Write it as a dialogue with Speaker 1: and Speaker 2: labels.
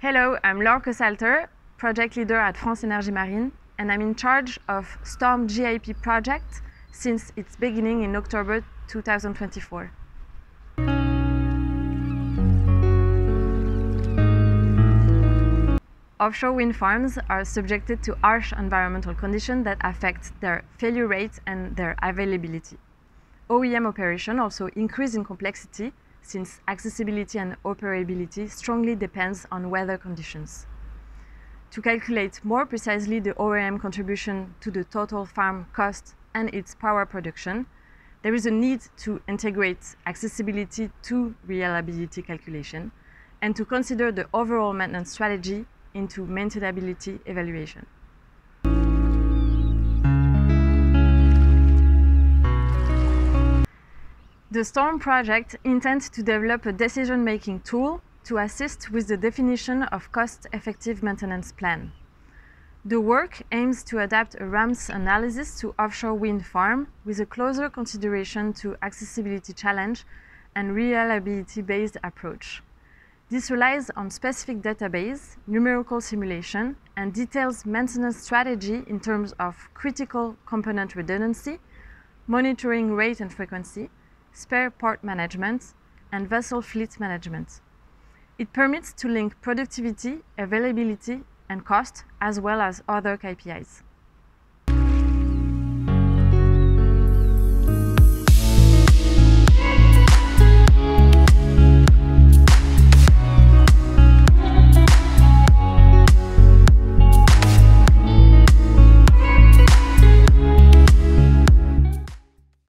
Speaker 1: Hello, I'm Laure Cossalter, project leader at France Énergie Marine, and I'm in charge of Storm GIP project since its beginning in October 2024. Offshore wind farms are subjected to harsh environmental conditions that affect their failure rate and their availability. OEM operation also increase in complexity since accessibility and operability strongly depends on weather conditions. To calculate more precisely the OEM contribution to the total farm cost and its power production, there is a need to integrate accessibility to reliability calculation and to consider the overall maintenance strategy into maintainability evaluation. The STORM project intends to develop a decision-making tool to assist with the definition of cost-effective maintenance plan. The work aims to adapt a RAMS analysis to offshore wind farm with a closer consideration to accessibility challenge and reliability-based approach. This relies on specific database, numerical simulation, and details maintenance strategy in terms of critical component redundancy, monitoring rate and frequency, spare part management, and vessel fleet management. It permits to link productivity, availability, and cost, as well as other KPIs.